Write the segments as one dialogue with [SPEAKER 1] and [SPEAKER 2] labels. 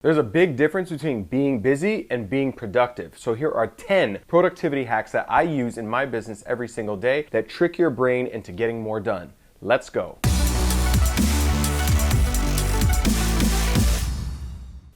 [SPEAKER 1] There's a big difference between being busy and being productive. So here are 10 productivity hacks that I use in my business every single day that trick your brain into getting more done. Let's go.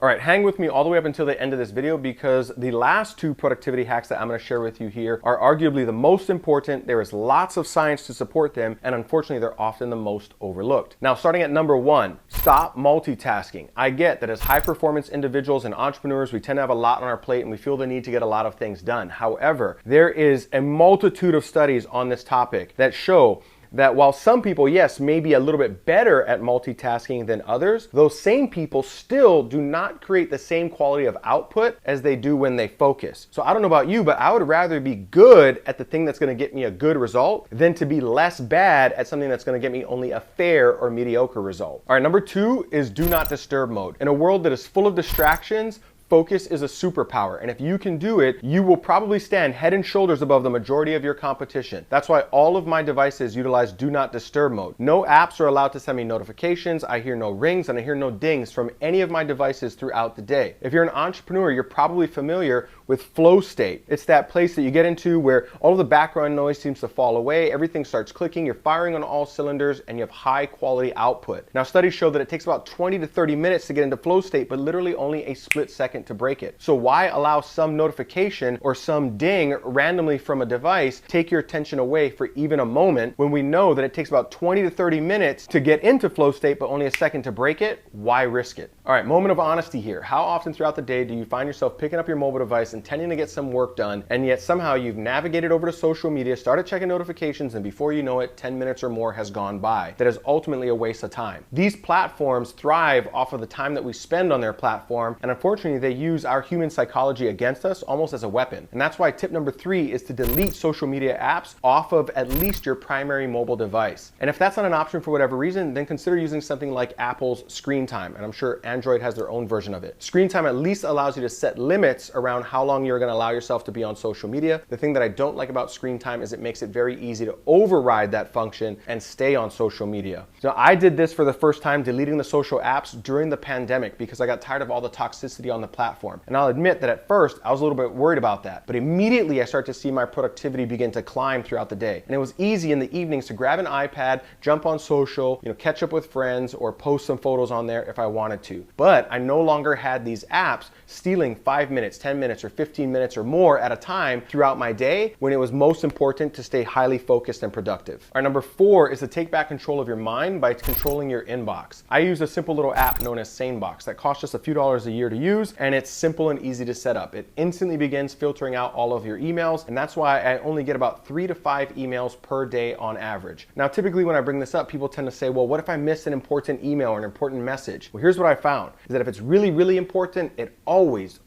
[SPEAKER 1] All right, hang with me all the way up until the end of this video because the last two productivity hacks that I'm going to share with you here are arguably the most important. There is lots of science to support them, and unfortunately, they're often the most overlooked. Now, starting at number 1, stop multitasking. I get that as high-performance individuals and entrepreneurs, we tend to have a lot on our plate and we feel the need to get a lot of things done. However, there is a multitude of studies on this topic that show that while some people, yes, may be a little bit better at multitasking than others, those same people still do not create the same quality of output as they do when they focus. So I don't know about you, but I would rather be good at the thing that's going to get me a good result than to be less bad at something that's going to get me only a fair or mediocre result. All right, number 2 is do not disturb mode. In a world that is full of distractions, focus is a superpower, and if you can do it, you will probably stand head and shoulders above the majority of your competition. That's why all of my devices utilize do not disturb mode. No apps are allowed to send me notifications, I hear no rings, and I hear no dings from any of my devices throughout the day. If you're an entrepreneur, you're probably familiar with flow state. It's that place that you get into where all of the background noise seems to fall away, everything starts clicking, you're firing on all cylinders, and you have high quality output. Now, studies show that it takes about 20 to 30 minutes to get into flow state, but literally only a split second to break it. So why allow some notification or some ding randomly from a device take your attention away for even a moment when we know that it takes about 20 to 30 minutes to get into flow state but only a second to break it? Why risk it? All right, moment of honesty here. How often throughout the day do you find yourself picking up your mobile device intending to get some work done, and yet somehow you've navigated over to social media, started checking notifications, and before you know it, 10 minutes or more has gone by? That is ultimately a waste of time. These platforms thrive off of the time that we spend on their platform, and unfortunately they use our human psychology against us almost as a weapon. And that's why tip number 3 is to delete social media apps off of at least your primary mobile device. And if that's not an option for whatever reason, then consider using something like Apple's Screen Time. And I'm sure Android has their own version of it. Screen Time at least allows you to set limits around how long you're going to allow yourself to be on social media. The thing that I don't like about Screen Time is it makes it very easy to override that function and stay on social media. So I did this for the first time, deleting the social apps during the pandemic because I got tired of all the toxicity on the platform. And I'll admit that at first I was a little bit worried about that, but immediately I started to see my productivity begin to climb throughout the day. And it was easy in the evenings to grab an iPad, jump on social, catch up with friends or post some photos on there if I wanted to. But I no longer had these apps stealing 5 minutes, 10 minutes, or 15 minutes or more at a time throughout my day when it was most important to stay highly focused and productive. All right, number 4 is to take back control of your mind by controlling your inbox. I use a simple little app known as SaneBox that costs just a few dollars a year to use, and it's simple and easy to set up. It instantly begins filtering out all of your emails, and that's why I only get about 3 to 5 emails per day on average. Now, typically when I bring this up, people tend to say, well, what if I missed an important email or an important message? Well, here's what I found, is that if it's really, really important, it always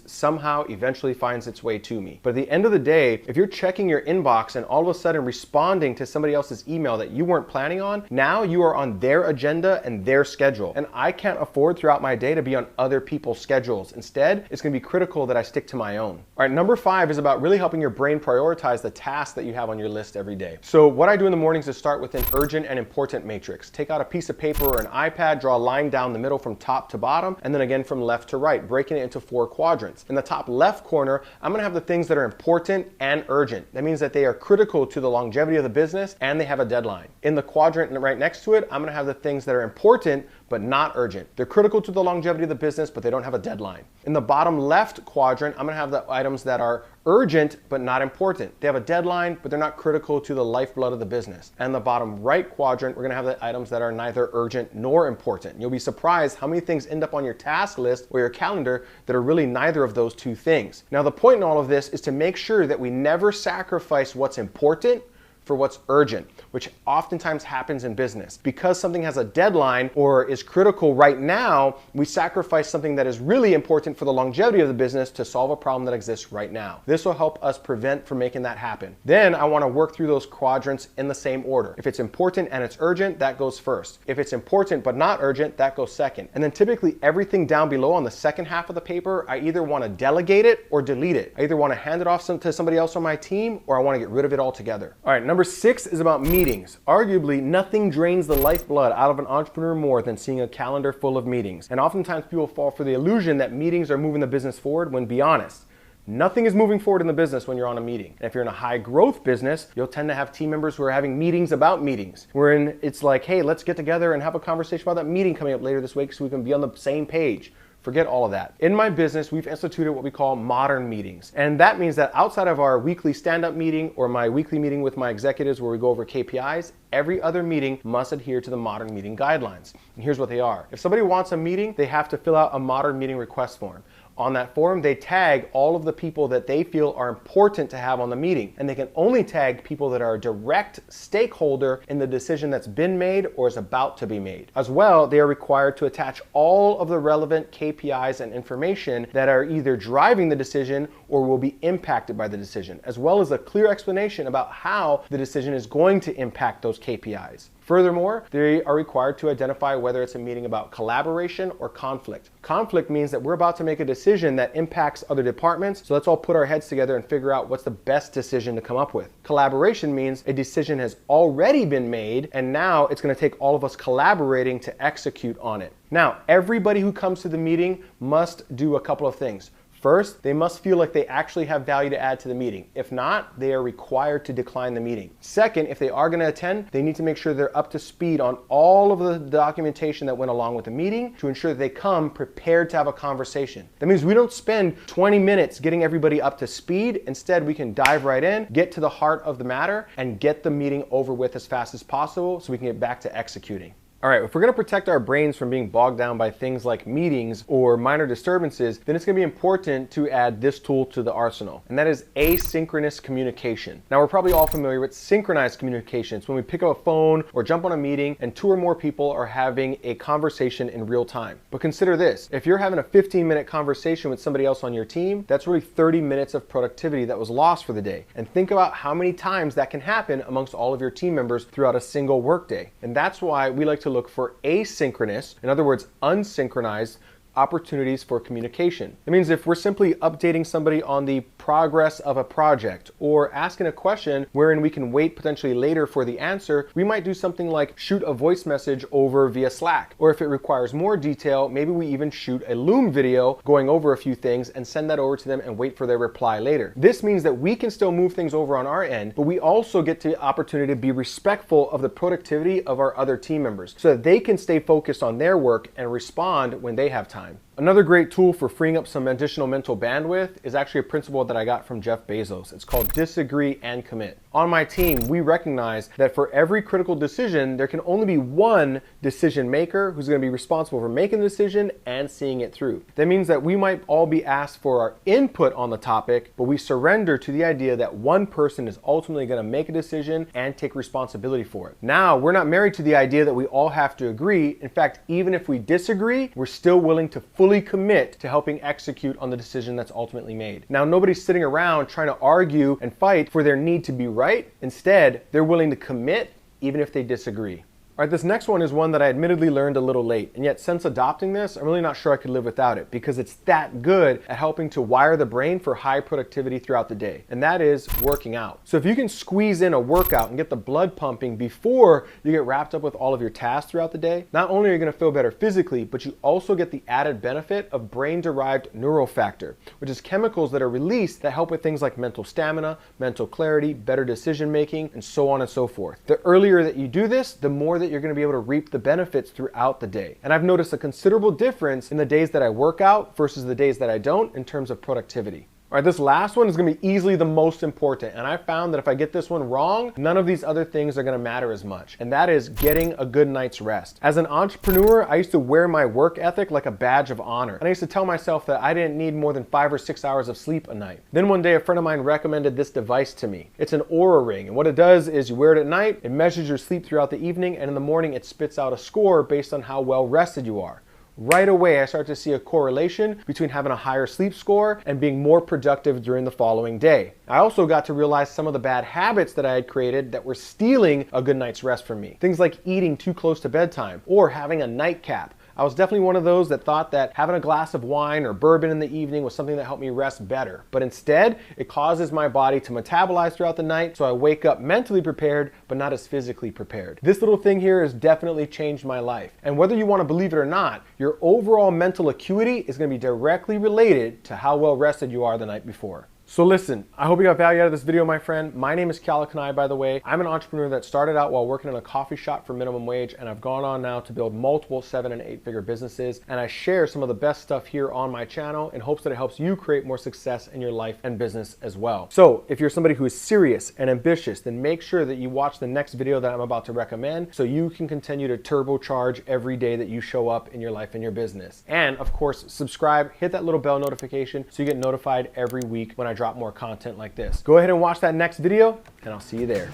[SPEAKER 1] somehow eventually finds its way to me. But at the end of the day, if you're checking your inbox and all of a sudden responding to somebody else's email that you weren't planning on, now you are on their agenda and their schedule. And I can't afford throughout my day to be on other people's schedules. Instead, it's going to be critical that I stick to my own. All right, number 5 is about really helping your brain prioritize the tasks that you have on your list every day. So what I do in the mornings is start with an urgent and important matrix. Take out a piece of paper or an iPad, draw a line down the middle from top to bottom, and then again from left to right, breaking it into 4 quadrants. In the top left corner, I'm going to have the things that are important and urgent. That means that they are critical to the longevity of the business and they have a deadline. In the quadrant right next to it, I'm going to have the things that are important but not urgent. They're critical to the longevity of the business, but they don't have a deadline. In the bottom left quadrant, I'm going to have the items that are urgent but not important. They have a deadline, but they're not critical to the lifeblood of the business. And the bottom right quadrant, we're going to have the items that are neither urgent nor important. You'll be surprised how many things end up on your task list or your calendar that are really neither of those two things. Now, the point in all of this is to make sure that we never sacrifice what's important for what's urgent, which oftentimes happens in business. Because something has a deadline or is critical right now, we sacrifice something that is really important for the longevity of the business to solve a problem that exists right now. This will help us prevent from making that happen. Then I want to work through those quadrants in the same order. If it's important and it's urgent, that goes first. If it's important but not urgent, that goes second. And then typically everything down below on the second half of the paper, I either want to delegate it or delete it. I either want to hand it off to somebody else on my team or I want to get rid of it altogether. All right, number Number 6 is about meetings. Arguably, nothing drains the lifeblood out of an entrepreneur more than seeing a calendar full of meetings. And oftentimes people fall for the illusion that meetings are moving the business forward when, be honest, nothing is moving forward in the business when you're on a meeting. And if you're in a high growth business, you'll tend to have team members who are having meetings about meetings, wherein it's like, hey, let's get together and have a conversation about that meeting coming up later this week so we can be on the same page. Forget all of that. In my business, we've instituted what we call modern meetings. And that means that outside of our weekly stand-up meeting or my weekly meeting with my executives where we go over KPIs, every other meeting must adhere to the modern meeting guidelines. And here's what they are. If somebody wants a meeting, they have to fill out a modern meeting request form. On that form, they tag all of the people that they feel are important to have on the meeting. And they can only tag people that are a direct stakeholder in the decision that's been made or is about to be made. As well, they are required to attach all of the relevant KPIs and information that are either driving the decision or will be impacted by the decision, as well as a clear explanation about how the decision is going to impact those KPIs. Furthermore, they are required to identify whether it's a meeting about collaboration or conflict. Conflict means that we're about to make a decision that impacts other departments, so let's all put our heads together and figure out what's the best decision to come up with. Collaboration means a decision has already been made, and now it's going to take all of us collaborating to execute on it. Now, everybody who comes to the meeting must do a couple of things. First, they must feel like they actually have value to add to the meeting. If not, they are required to decline the meeting. Second, if they are going to attend, they need to make sure they're up to speed on all of the documentation that went along with the meeting to ensure that they come prepared to have a conversation. That means we don't spend 20 minutes getting everybody up to speed. Instead, we can dive right in, get to the heart of the matter, and get the meeting over with as fast as possible so we can get back to executing. All right, if we're gonna protect our brains from being bogged down by things like meetings or minor disturbances, then it's gonna be important to add this tool to the arsenal, and that is asynchronous communication. Now, we're probably all familiar with synchronized communication. It's when we pick up a phone or jump on a meeting and 2 or more people are having a conversation in real time. But consider this, if you're having a 15-minute conversation with somebody else on your team, that's really 30 minutes of productivity that was lost for the day. And think about how many times that can happen amongst all of your team members throughout a single workday. And that's why we like to look for asynchronous, in other words, unsynchronized opportunities for communication. It means if we're simply updating somebody on the progress of a project or asking a question wherein we can wait potentially later for the answer, we might do something like shoot a voice message over via Slack. Or if it requires more detail, maybe we even shoot a Loom video going over a few things and send that over to them and wait for their reply later. This means that we can still move things over on our end, but we also get the opportunity to be respectful of the productivity of our other team members so that they can stay focused on their work and respond when they have time. Another great tool for freeing up some additional mental bandwidth is actually a principle that I got from Jeff Bezos. It's called disagree and commit. On my team, we recognize that for every critical decision, there can only be one decision maker who's going to be responsible for making the decision and seeing it through. That means that we might all be asked for our input on the topic, but we surrender to the idea that one person is ultimately going to make a decision and take responsibility for it. Now, we're not married to the idea that we all have to agree. In fact, even if we disagree, we're still willing to fully commit to helping execute on the decision that's ultimately made. Now, nobody's sitting around trying to argue and fight for their need to be right. Instead, they're willing to commit even if they disagree. All right, this next one is one that I admittedly learned a little late, and yet since adopting this, I'm really not sure I could live without it because it's that good at helping to wire the brain for high productivity throughout the day, and that is working out. So if you can squeeze in a workout and get the blood pumping before you get wrapped up with all of your tasks throughout the day, not only are you gonna feel better physically, but you also get the added benefit of brain-derived neurofactor, which is chemicals that are released that help with things like mental stamina, mental clarity, better decision-making, and so on and so forth. The earlier that you do this, the more that you're going to be able to reap the benefits throughout the day. And I've noticed a considerable difference in the days that I work out versus the days that I don't in terms of productivity. All right, this last one is gonna be easily the most important, and I found that if I get this one wrong, none of these other things are gonna matter as much, and that is getting a good night's rest. As an entrepreneur, I used to wear my work ethic like a badge of honor, and I used to tell myself that I didn't need more than 5 or 6 hours of sleep a night. Then one day, a friend of mine recommended this device to me. It's an Oura Ring, and what it does is you wear it at night, it measures your sleep throughout the evening, and in the morning, it spits out a score based on how well rested you are. Right away, I start to see a correlation between having a higher sleep score and being more productive during the following day. I also got to realize some of the bad habits that I had created that were stealing a good night's rest from me. Things like eating too close to bedtime or having a nightcap. I was definitely one of those that thought that having a glass of wine or bourbon in the evening was something that helped me rest better. But instead, it causes my body to metabolize throughout the night, so I wake up mentally prepared, but not as physically prepared. This little thing here has definitely changed my life. And whether you want to believe it or not, your overall mental acuity is going to be directly related to how well rested you are the night before. So listen, I hope you got value out of this video, my friend. My name is Kanae, by the way. I'm an entrepreneur that started out while working in a coffee shop for minimum wage, and I've gone on now to build multiple 7- and 8-figure businesses. And I share some of the best stuff here on my channel in hopes that it helps you create more success in your life and business as well. So if you're somebody who is serious and ambitious, then make sure that you watch the next video that I'm about to recommend so you can continue to turbocharge every day that you show up in your life and your business. And of course, subscribe, hit that little bell notification so you get notified every week when I drop more content like this. Go ahead and watch that next video, and I'll see you there.